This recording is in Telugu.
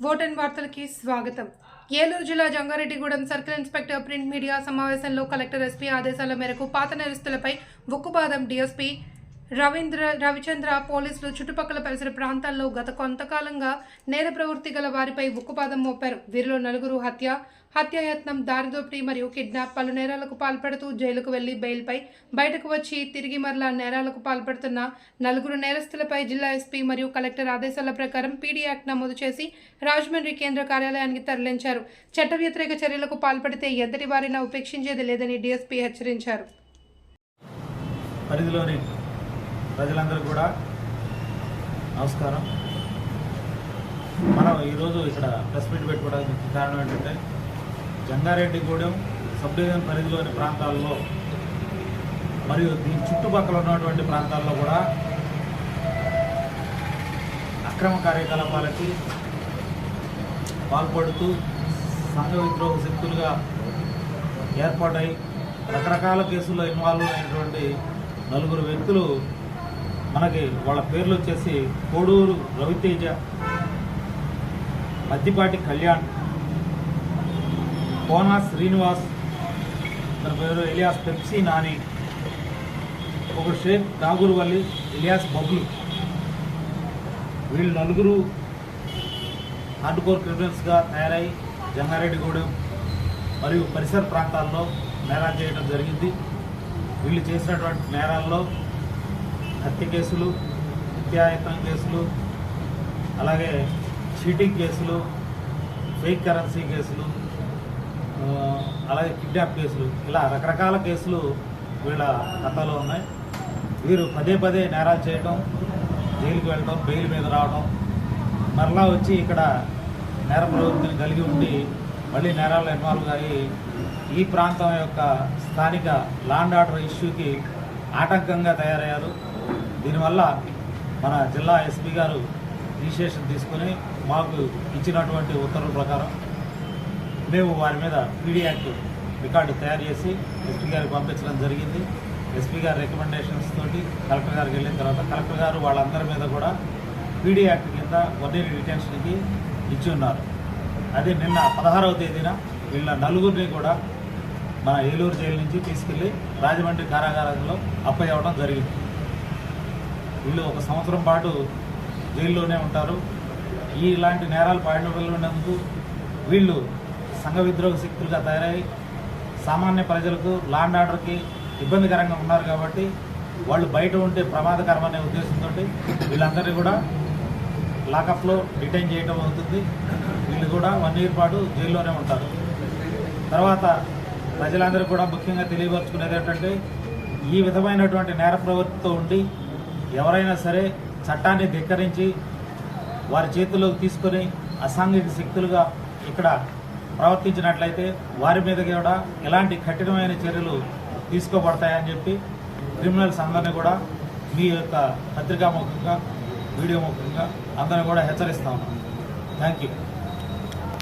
ఓటన్ వార్తలకి స్వాగతం. ఏలూరు జిల్లా Jangareddygudem circle inspector print media సమావేశంలో కలెక్టర్ ఎస్పీ ఆదేశాల మేరకు పాత నేరస్తులపై ఉక్కుపాదం డీఎస్పీ రవిచంద్ర పోలీసులు చుట్టుపక్కల పరిసర ప్రాంతాల్లో గత కొంతకాలంగా నేర ప్రవృత్తి గల వారిపై ఉక్కుపాదం మోపారు. వీరిలో నలుగురు హత్యాయత్నం, దారిదోపిడీ మరియు కిడ్నాప్, పలు నేరాలకు పాల్పడుతూ జైలుకు వెళ్లి బెయిల్పై బయటకు వచ్చి తిరిగి మరలా నేరాలకు పాల్పడుతున్న నలుగురు నేరస్తులపై జిల్లా ఎస్పీ మరియు కలెక్టర్ ఆదేశాల ప్రకారం పీడీ యాక్ట్ నమోదు చేసి రాజమండ్రి కేంద్ర కార్యాలయానికి తరలించారు. చట్ట వ్యతిరేక చర్యలకు పాల్పడితే ఎంతటి వారినా ఉపేక్షించేది లేదని డీఎస్పీ హెచ్చరించారు. పరిధిలోని ప్రజలందరూ కూడా నమస్కారం. మనం ఈరోజు ఇక్కడ ప్రెస్ మీట్ పెట్టుకోవడానికి కారణం ఏంటంటే జంగారెడ్డిగూడెం సబ్ డివిజన్ పరిధిలోని ప్రాంతాల్లో మరియు దీని చుట్టుపక్కల ఉన్నటువంటి ప్రాంతాల్లో కూడా అక్రమ కార్యకలాపాలకి పాల్పడుతూ సంఘ విద్రోహ శక్తులుగా ఏర్పాటై రకరకాల కేసుల్లో ఇన్వాల్వ్ అయినటువంటి నలుగురు వ్యక్తులు మనకి వాళ్ళ పేర్లు వచ్చేసి కోడూరు రవితేజ, మద్దిపాటి కళ్యాణ్, కోనా శ్రీనివాస్, తన పేరు ఎలియాస్ పెప్సీ నాని, ఒక షేక్ నాగూర్వల్లి ఎలియాస్ బబ్లు. వీళ్ళు నలుగురు హార్డ్ కోర్ క్రిమినల్స్గా తయారై జంగారెడ్డిగూడెం మరియు పరిసర ప్రాంతాల్లో నేరాలు చేయడం జరిగింది. వీళ్ళు చేసినటువంటి నేరాల్లో హత్య కేసులు, హత్యాయత్నం కేసులు, అలాగే చీటింగ్ కేసులు, ఫేక్ కరెన్సీ కేసులు, అలాగే కిడ్నాప్ కేసులు, ఇలా రకరకాల కేసులు వీళ్ళ ఖాతాలో ఉన్నాయి. వీరు పదే పదే నేరాలు చేయడం, జైలుకి వెళ్ళడం, బెయిల్ మీద రావడం, మరలా వచ్చి ఇక్కడ నేర ప్రవృత్తిని కలిగి ఉండి మళ్ళీ నేరాల్లో ఇన్వాల్వ్ అయ్యి ఈ ప్రాంతం యొక్క స్థానిక లాండ్ ఆర్డర్ ఇష్యూకి ఆటంకంగా తయారయ్యారు. దీనివల్ల మన జిల్లా ఎస్పీ గారు ఇనిషియేషన్ తీసుకుని మాకు ఇచ్చినటువంటి ఉత్తర్వుల ప్రకారం మేము వారి మీద పీడీ యాక్ట్ రికార్డు తయారు చేసి ఎస్పీ గారికి పంపించడం జరిగింది. ఎస్పీ గారి రికమెండేషన్స్ తోటి కలెక్టర్ గారికి వెళ్ళిన తర్వాత కలెక్టర్ గారు వాళ్ళందరి మీద కూడా పీడీ యాక్ట్ కింద 1 year డిటెన్షన్కి ఇచ్చి ఉన్నారు. అది నిన్న 16వ తేదీన వీళ్ళ నలుగురిని కూడా మన ఏలూరు జైలు నుంచి తీసుకెళ్ళి రాజమండ్రి కారాగారంలో అప్పచెప్పడం జరిగింది. వీళ్ళు 1 సంవత్సరం పాటు జైల్లోనే ఉంటారు. ఇలాంటి నేరాలు పాల్గొనేందుకు వీళ్ళు సంఘ విద్రోహ శక్తులుగా తయారై సామాన్య ప్రజలకు లాండ్ ఆర్డర్కి ఇబ్బందికరంగా ఉన్నారు కాబట్టి వాళ్ళు బయట ఉంటే ప్రమాదకరమనే ఉద్దేశంతో వీళ్ళందరినీ కూడా లాకప్లో డిటైన్ చేయడం అవుతుంది. వీళ్ళు కూడా 1 year పాటు జైల్లోనే ఉంటారు. తర్వాత ప్రజలందరూ కూడా ముఖ్యంగా తెలియపరుచుకునేది ఏంటంటే ఈ విధమైనటువంటి నేర ప్రవృత్తితో ఉండి ఎవరైనా సరే చట్టాన్ని ధిక్కరించి వారి చేతుల్లోకి తీసుకొని అసాంఘిక శక్తులుగా ఇక్కడ ప్రవర్తించినట్లయితే వారి మీద కూడా ఎలాంటి కఠినమైన చర్యలు తీసుకోబడతాయని చెప్పి క్రిమినల్స్ అందరినీ కూడా మీ యొక్క పత్రికాముఖంగా, వీడియో ముఖంగా అందరినీ కూడా హెచ్చరిస్తా ఉన్నాం. Thank you.